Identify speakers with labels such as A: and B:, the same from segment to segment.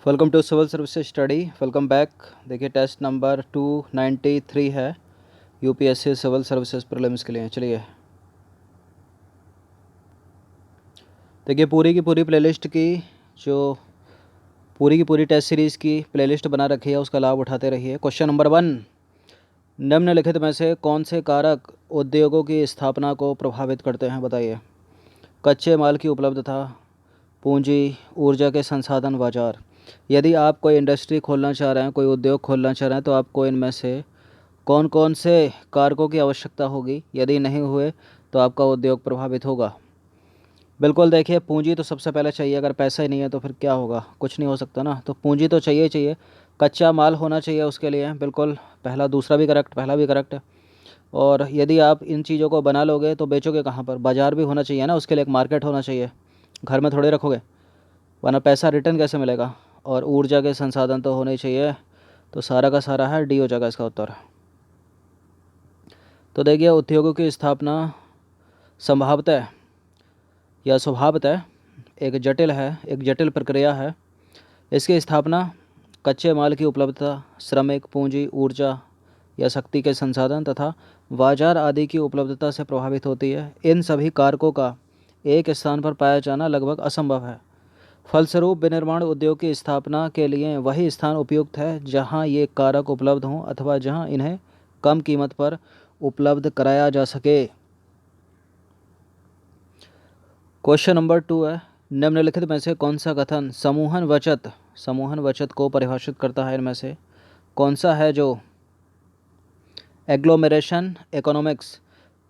A: Welcome to civil service study. Welcome back. देखिए test number 293 है UPSC civil services prelims के लिए। चलिए देखिए पूरी की पूरी प्लेलिस्ट की जो पूरी की पूरी टेस्ट सीरीज़ की प्लेलिस्ट बना रखी है उसका लाभ उठाते रहिए। क्वेश्चन नंबर 1, निम्नलिखित में से कौन से कारक उद्योगों की स्थापना को प्रभावित करते हैं बताइए। कच्चे माल की उपलब्धता, पूंजी, ऊर्जा के संसाधन, बाजार। यदि आप कोई इंडस्ट्री खोलना चाह रहे हैं, कोई उद्योग खोलना चाह रहे हैं, तो आपको इनमें से कौन कौन से कारकों की आवश्यकता होगी। यदि नहीं हुए तो आपका उद्योग प्रभावित होगा। बिल्कुल देखिए पूंजी तो सबसे पहले चाहिए। अगर पैसा ही नहीं है तो फिर क्या होगा, कुछ नहीं हो सकता ना। तो पूंजी तो चाहिए ही चाहिए। कच्चा माल होना चाहिए उसके लिए। बिल्कुल पहला, दूसरा भी करेक्ट, पहला भी करेक्ट है। और यदि आप इन चीज़ों को बना लोगे तो बेचोगे कहाँ पर, बाज़ार भी होना चाहिए ना, उसके लिए एक मार्केट होना चाहिए। घर में थोड़े रखोगे, वरना पैसा रिटर्न कैसे मिलेगा। और ऊर्जा के संसाधन तो होने ही चाहिए। तो सारा का सारा है डी हो जाएगा इसका उत्तर। तो देखिए उद्योगों की स्थापना संभावतः या स्वभावतः एक जटिल प्रक्रिया है। इसकी स्थापना कच्चे माल की उपलब्धता, श्रमिक, पूंजी, ऊर्जा या शक्ति के संसाधन तथा बाजार आदि की उपलब्धता से प्रभावित होती है। इन सभी कारकों का एक स्थान पर पाया जाना लगभग असंभव है। फलस्वरूप विनिर्माण उद्योग की स्थापना के लिए वही स्थान उपयुक्त है जहां ये कारक उपलब्ध हों अथवा जहां इन्हें कम कीमत पर उपलब्ध कराया जा सके। क्वेश्चन नंबर 2 है, निम्नलिखित में से कौन सा कथन समूहन बचत को परिभाषित करता है। इनमें से कौन सा है जो एग्लोमेरेशन इकोनॉमिक्स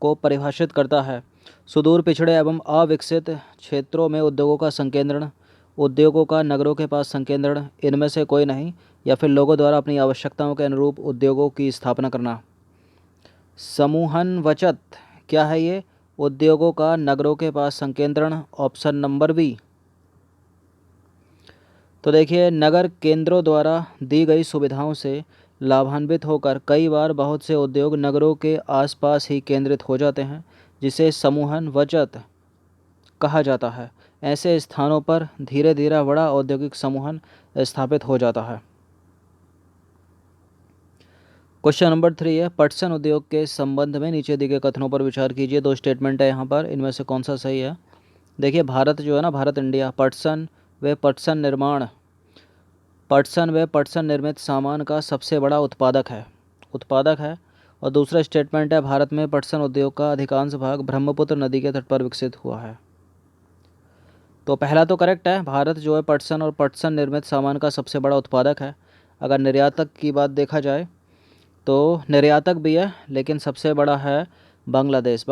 A: को परिभाषित करता है। सुदूर पिछड़े एवं अविकसित क्षेत्रों में उद्योगों का संकेंद्रण, उद्योगों का नगरों के पास संकेंद्रण, इनमें से कोई नहीं। या फिर लोगों द्वारा अपनी आवश्यकताओं के अनुरूप उद्योगों की स्थापना करना। समूहन बचत क्या है ये, उद्योगों का नगरों के पास संकेंद्रण, ऑप्शन नंबर बी। तो देखिए नगर केंद्रों द्वारा दी गई सुविधाओं से लाभान्वित होकर कई बार बहुत से उद्योग नगरों के आसपास ही केंद्रित हो जाते हैं, जिसे समूहन बचत कहा जाता है। ऐसे स्थानों पर धीरे धीरे बड़ा औद्योगिक समूहन स्थापित हो जाता है। क्वेश्चन नंबर 3 है, पटसन उद्योग के संबंध में नीचे दिए गए कथनों पर विचार कीजिए। 2 स्टेटमेंट है यहाँ पर, इनमें से कौन सा सही है। देखिए भारत जो है ना, भारत इंडिया पटसन व पटसन निर्मित सामान का सबसे बड़ा उत्पादक है। और दूसरा स्टेटमेंट है, भारत में पटसन उद्योग का अधिकांश भाग ब्रह्मपुत्र नदी के तट पर विकसित हुआ है। तो पहला तो करेक्ट है, भारत जो है पटसन और पटसन निर्मित सामान का सबसे बड़ा उत्पादक है। अगर निर्यातक की बात देखा जाए तो निर्यातक भी है, लेकिन सबसे बड़ा है बांग्लादेश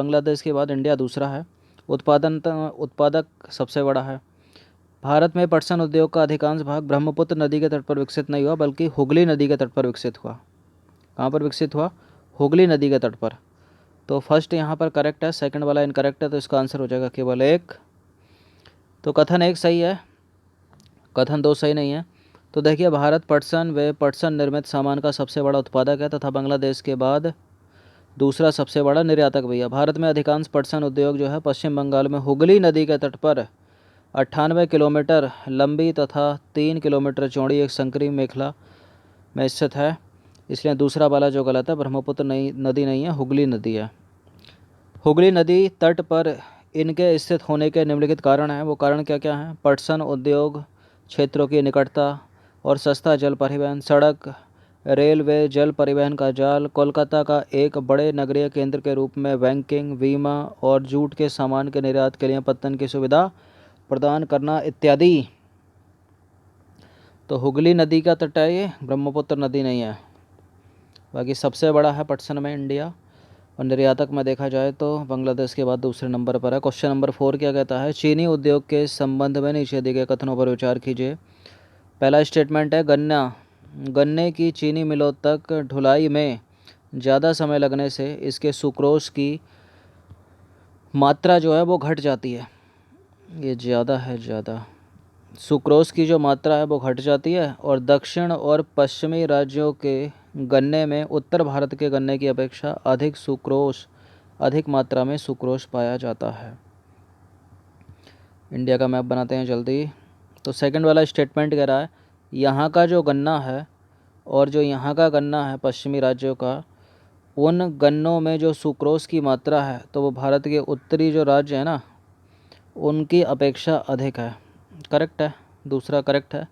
A: के बाद इंडिया दूसरा है। उत्पादक सबसे बड़ा है। भारत में पटसन उद्योग का अधिकांश भाग ब्रह्मपुत्र नदी के तट पर विकसित नहीं हुआ, बल्कि हुगली नदी के तट पर विकसित हुआ। कहाँ पर विकसित हुआ, हुगली नदी के तट पर। तो फर्स्ट यहाँ पर करेक्ट है, सेकंड वाला इनकरेक्ट है, तो इसका आंसर हो जाएगा केवल 1। तो कथन 1 सही है, कथन 2 सही नहीं है। तो देखिए भारत पटसन व पटसन निर्मित सामान का सबसे बड़ा उत्पादक है तथा बांग्लादेश के बाद दूसरा सबसे बड़ा निर्यातक भी है। भारत में अधिकांश पटसन उद्योग जो है पश्चिम बंगाल में हुगली नदी के तट पर 98 किलोमीटर लंबी तथा 3 किलोमीटर चौड़ी एक संकरी मेखला में स्थित है। इसलिए दूसरा वाला जो गलत है, ब्रह्मपुत्र नदी नहीं है, हुगली नदी है। हुगली नदी तट पर इनके स्थित होने के निम्नलिखित कारण हैं। वो कारण क्या क्या हैं, पटसन उद्योग क्षेत्रों की निकटता और सस्ता जल परिवहन, सड़क, रेलवे, जल परिवहन का जाल, कोलकाता का एक बड़े नगरीय केंद्र के रूप में बैंकिंग, बीमा और जूट के सामान के निर्यात के लिए पत्तन की सुविधा प्रदान करना इत्यादि। तो हुगली नदी का तट है ये, ब्रह्मपुत्र नदी नहीं है। बाकी सबसे बड़ा है पटसन में इंडिया, और निर्यातक में देखा जाए तो बांग्लादेश के बाद दूसरे नंबर पर है। क्वेश्चन नंबर 4 क्या कहता है, चीनी उद्योग के संबंध में नीचे दिए गए कथनों पर विचार कीजिए। पहला स्टेटमेंट है, गन्ने की चीनी मिलों तक ढुलाई में ज़्यादा समय लगने से इसके सुक्रोज की मात्रा जो है वो घट जाती है। ये ज़्यादा सुक्रोज की जो मात्रा है वो घट जाती है। और दक्षिण और पश्चिमी राज्यों के गन्ने में उत्तर भारत के गन्ने की अपेक्षा अधिक मात्रा में सुक्रोज पाया जाता है। इंडिया का मैप बनाते हैं जल्दी। तो सेकंड वाला स्टेटमेंट कह रहा है, यहाँ का जो गन्ना है और जो यहाँ का गन्ना है पश्चिमी राज्यों का, उन गन्नों में जो सुक्रोज की मात्रा है तो वो भारत के उत्तरी जो राज्य है ना उनकी अपेक्षा अधिक है। करेक्ट है, दूसरा करेक्ट है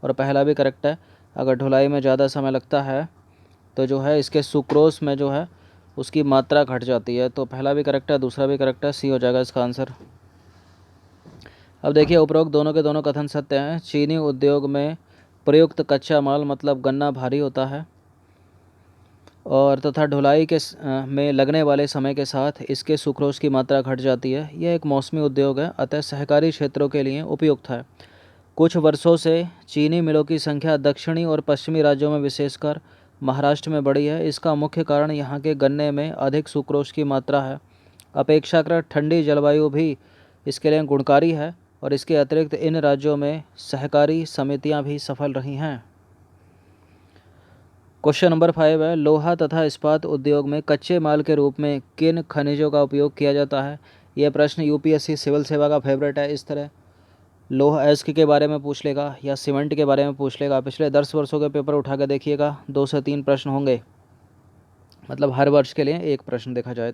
A: और पहला भी करेक्ट है। अगर ढुलाई में ज़्यादा समय लगता है तो जो है इसके सुक्रोज में जो है उसकी मात्रा घट जाती है। तो पहला भी करेक्ट है, दूसरा भी करेक्ट है, सी हो जाएगा इसका आंसर। अब देखिए उपरोक्त दोनों के दोनों कथन सत्य हैं। चीनी उद्योग में प्रयुक्त कच्चा माल मतलब गन्ना भारी होता है और तथा ढुलाई के में लगने वाले समय के साथ इसके सुक्रोज की मात्रा घट जाती है। यह एक मौसमी उद्योग है, अतः सहकारी क्षेत्रों के लिए उपयुक्त है। कुछ वर्षों से चीनी मिलों की संख्या दक्षिणी और पश्चिमी राज्यों में विशेषकर महाराष्ट्र में बढ़ी है। इसका मुख्य कारण यहाँ के गन्ने में अधिक सुक्रोज की मात्रा है। अपेक्षाकृत ठंडी जलवायु भी इसके लिए गुणकारी है और इसके अतिरिक्त इन राज्यों में सहकारी समितियाँ भी सफल रही हैं। क्वेश्चन नंबर 5 है, लोहा तथा इस्पात उद्योग में कच्चे माल के रूप में किन खनिजों का उपयोग किया जाता है। यह प्रश्न यूपीएससी सिविल सेवा का फेवरेट है। इस तरह लोहा अयस्क के बारे में पूछ लेगा या सीमेंट के बारे में पूछ लेगा। पिछले 10 वर्षों के पेपर उठा के देखिएगा, 2 से 3 प्रश्न होंगे, मतलब हर वर्ष के लिए एक प्रश्न देखा जाए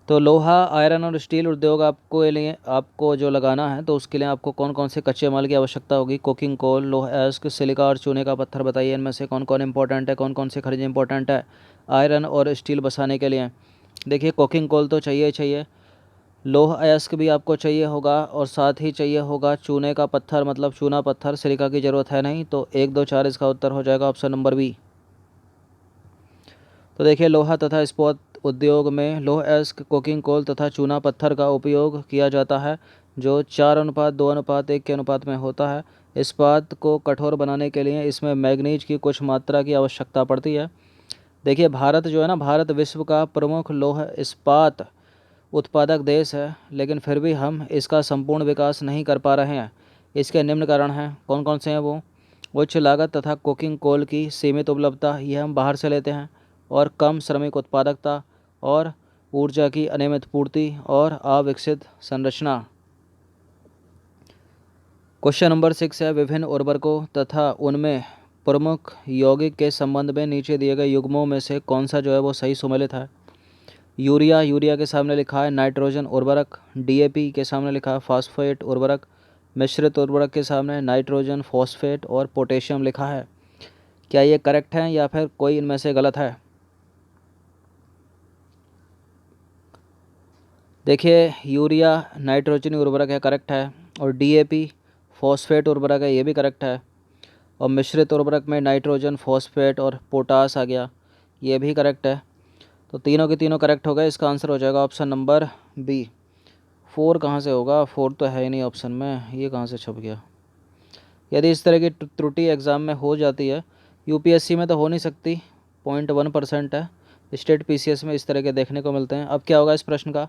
A: तो लोहा, आयरन और स्टील उद्योग आपको जो लगाना है तो उसके लिए आपको कौन कौन से कच्चे माल की आवश्यकता होगी। कोकिंग कोल, लोहा अयस्क, सिलिका और चूने का पत्थर बताइए इनमें से कौन कौन इंपॉर्टेंट है, कौन कौन से खनिज इंपॉर्टेंट है आयरन और स्टील बसाने के लिए। देखिए कोकिंग कोल तो चाहिए ही चाहिए, लोहा अयस्क भी आपको चाहिए होगा और साथ ही चाहिए होगा चूने का पत्थर मतलब चूना पत्थर। सिलिका की ज़रूरत है नहीं, तो 1 2 4 इसका उत्तर हो जाएगा ऑप्शन नंबर बी। तो देखिए लोहा तथा इस्पात उद्योग में लोह अयस्क, कोकिंग कोल तथा चूना पत्थर का उपयोग किया जाता है जो 4:2:1 के अनुपात में होता है। इस्पात को कठोर बनाने के लिए इसमें मैग्नीज की कुछ मात्रा की आवश्यकता पड़ती है। देखिए भारत जो है ना, भारत विश्व का प्रमुख लौह इस्पात उत्पादक देश है, लेकिन फिर भी हम इसका संपूर्ण विकास नहीं कर पा रहे हैं। इसके निम्न कारण हैं, कौन कौन से हैं वो। उच्च लागत तथा कोकिंग कोल की सीमित उपलब्धता, यह हम बाहर से लेते हैं, और कम श्रमिक उत्पादकता और ऊर्जा की अनियमित पूर्ति और अविकसित संरचना। क्वेश्चन नंबर 6 है, विभिन्न उर्वरकों तथा उनमें प्रमुख यौगिक के संबंध में नीचे दिए गए युग्मों में से कौन सा जो है वो सही सुमेलित है। यूरिया, यूरिया के सामने लिखा है नाइट्रोजन उर्वरक। डीएपी के सामने लिखा है फास्फेट उर्वरक। मिश्रित उर्वरक के सामने नाइट्रोजन, फॉस्फेट और पोटेशियम लिखा है। क्या ये करेक्ट है या फिर कोई इनमें से गलत है। देखिए यूरिया नाइट्रोजन उर्वरक है, करेक्ट है, और डीएपी फॉस्फेट उर्वरक है, ये भी करेक्ट है, और मिश्रित उर्वरक में नाइट्रोजन, फॉस्फेट और पोटास आ गया, ये भी करेक्ट है। तो तीनों के तीनों करेक्ट हो गए। इसका आंसर हो जाएगा ऑप्शन नंबर बी। 4 कहाँ से होगा, 4 तो है ही नहीं ऑप्शन में, ये कहाँ से छप गया। यदि इस तरह की त्रुटि एग्ज़ाम में हो जाती है, यूपीएससी में तो हो नहीं सकती, 0.1% है, स्टेट पीसीएस में इस तरह के देखने को मिलते हैं। अब क्या होगा इस प्रश्न का,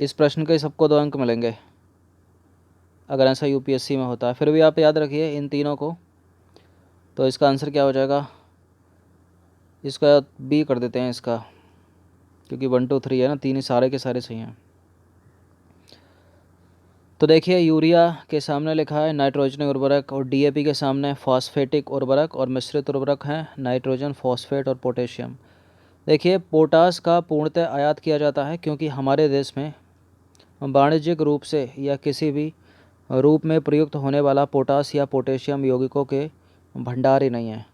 A: इस प्रश्न के सबको 2 अंक मिलेंगे अगर ऐसा यूपीएससी में होता है। फिर भी आप याद रखिए इन तीनों को। तो इसका आंसर क्या हो जाएगा, इसका बी कर देते हैं इसका, क्योंकि 1 2 3 है ना, 3 ही सारे के सारे सही हैं। तो देखिए यूरिया के सामने लिखा है नाइट्रोजन उर्वरक और डीएपी के सामने फॉस्फेटिक उर्वरक, और मिश्रित उर्वरक हैं नाइट्रोजन, फॉस्फेट और पोटेशियम। देखिए पोटास का पूर्णतः आयात किया जाता है क्योंकि हमारे देश में वाणिज्यिक रूप से या किसी भी रूप में प्रयुक्त होने वाला पोटास या पोटेशियम यौगिकों के भंडार ही नहीं है।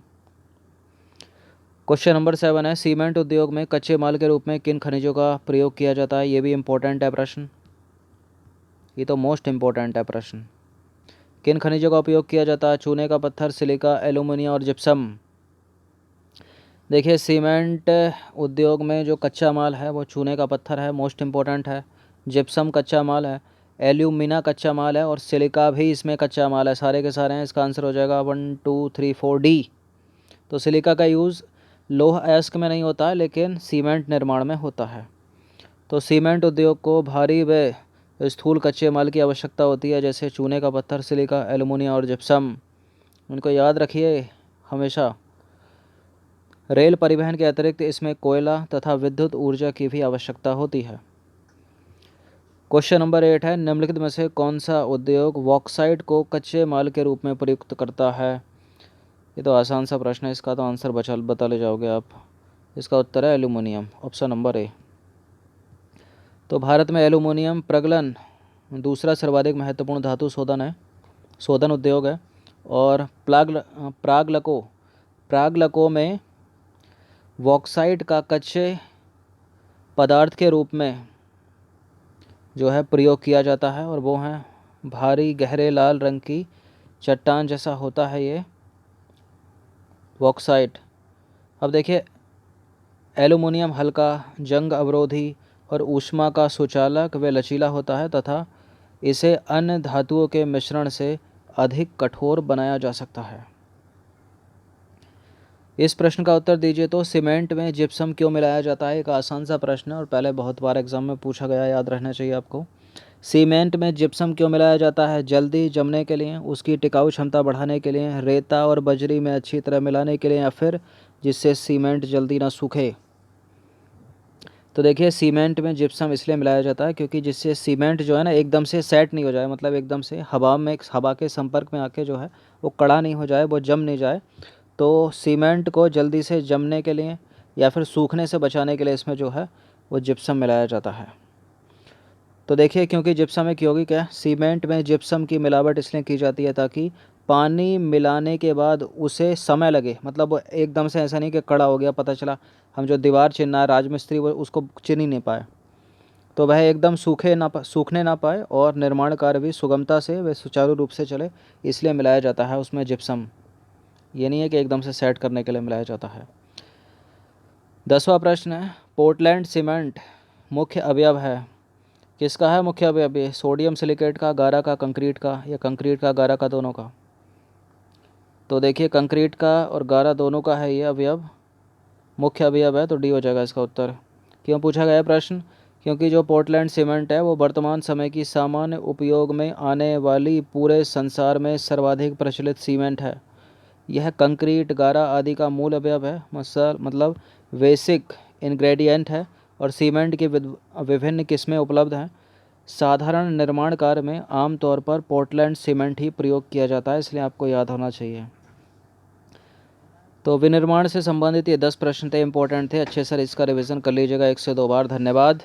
A: क्वेश्चन नंबर 7 है, सीमेंट उद्योग में कच्चे माल के रूप में किन खनिजों का प्रयोग किया जाता है। ये भी इम्पोर्टेंट है प्रश्न, ये तो मोस्ट इम्पोर्टेंट है प्रश्न। किन खनिजों का उपयोग किया जाता है। चूने का पत्थर, सिलिका, एल्यूमिनियम और जिप्सम। देखिए सीमेंट उद्योग में जो कच्चा माल है वो चूने का पत्थर है, मोस्ट इम्पोर्टेंट है। जिप्सम कच्चा माल है, एल्यूमिना कच्चा माल है, और सिलिका भी इसमें कच्चा माल है। सारे के सारे हैं, इसका आंसर हो जाएगा 1 2 3 4 डी। तो सिलिका का यूज़ लोह अयस्क में नहीं होता है, लेकिन सीमेंट निर्माण में होता है। तो सीमेंट उद्योग को भारी व स्थूल कच्चे माल की आवश्यकता होती है, जैसे चूने का पत्थर, सिलिका, एल्युमिनियम और जिप्सम। उनको याद रखिए हमेशा। रेल परिवहन के अतिरिक्त इसमें कोयला तथा विद्युत ऊर्जा की भी आवश्यकता होती है। क्वेश्चन नंबर 8 है, निम्नलिखित में से कौन सा उद्योग बॉक्साइट को कच्चे माल के रूप में प्रयुक्त करता है? ये तो आसान सा प्रश्न है, इसका तो आंसर बता ले जाओगे आप। इसका उत्तर है एल्यूमिनियम, ऑप्शन नंबर ए। तो भारत में एल्यूमिनियम प्रगलन दूसरा सर्वाधिक महत्वपूर्ण धातु शोधन उद्योग है। और प्रागलकों में बॉक्साइट का कच्चे पदार्थ के रूप में जो है प्रयोग किया जाता है, और वो हैं भारी गहरे लाल रंग की चट्टान जैसा होता है ये बॉक्साइट। अब देखिए, एल्यूमिनियम हल्का, जंग अवरोधी और ऊष्मा का सुचालक व लचीला होता है तथा इसे अन्य धातुओं के मिश्रण से अधिक कठोर बनाया जा सकता है। इस प्रश्न का उत्तर दीजिए। तो सीमेंट में जिप्सम क्यों मिलाया जाता है? एक आसान सा प्रश्न है और पहले बहुत बार एग्जाम में पूछा गया, याद रहना चाहिए आपको। सीमेंट में जिप्सम क्यों मिलाया जाता है? जल्दी जमने के लिए, उसकी टिकाऊ क्षमता बढ़ाने के लिए, रेता और बजरी में अच्छी तरह मिलाने के लिए, या फिर जिससे सीमेंट जल्दी ना सूखे। तो देखिए, सीमेंट में जिप्सम इसलिए मिलाया जाता है क्योंकि जिससे सीमेंट जो है ना एकदम से सेट नहीं हो जाए, मतलब एकदम से हवा के संपर्क में आके जो है वो कड़ा नहीं हो जाए, वो जम नहीं जाए। तो सीमेंट को जल्दी से जमने के लिए या फिर सूखने से बचाने के लिए इसमें जो है वो जिप्सम मिलाया जाता है। तो देखिए, क्योंकि जिप्सम एक यौगिक है, सीमेंट में जिप्सम की मिलावट इसलिए की जाती है ताकि पानी मिलाने के बाद उसे समय लगे, मतलब वो एकदम से ऐसा नहीं कि कड़ा हो गया, पता चला हम जो दीवार चिनना है राजमिस्त्री वो उसको चिन ही नहीं पाए, तो वह एकदम सूखने ना पाए और निर्माण कार्य भी सुगमता से व सुचारू रूप से चले, इसलिए मिलाया जाता है उसमें जिप्सम। ये नहीं है कि एकदम से सेट करने के लिए मिलाया जाता है। 10वां प्रश्न है, पोर्टलैंड सीमेंट मुख्य अवयव है, किसका है मुख्य अवयव? ये सोडियम सिलिकेट का, गारा का, कंक्रीट का, या कंक्रीट का, गारा का, दोनों का? तो देखिए, कंक्रीट का और गारा दोनों का है ये अवयव, मुख्य अवयव है, तो डी हो जाएगा इसका उत्तर। क्यों पूछा गया प्रश्न? क्योंकि जो पोर्टलैंड सीमेंट है वो वर्तमान समय की सामान्य उपयोग में आने वाली पूरे संसार में सर्वाधिक प्रचलित सीमेंट है। यह कंक्रीट, गारा आदि का मूल अवयव है, मतलब बेसिक इंग्रेडिएंट है, और सीमेंट की विभिन्न किस्में उपलब्ध हैं। साधारण निर्माण कार्य में आमतौर पर पोर्टलैंड सीमेंट ही प्रयोग किया जाता है, इसलिए आपको याद होना चाहिए। तो विनिर्माण से संबंधित ये 10 प्रश्न थे, इंपॉर्टेंट थे, अच्छे से इसका रिवीजन कर लीजिएगा 1 से 2 बार। धन्यवाद।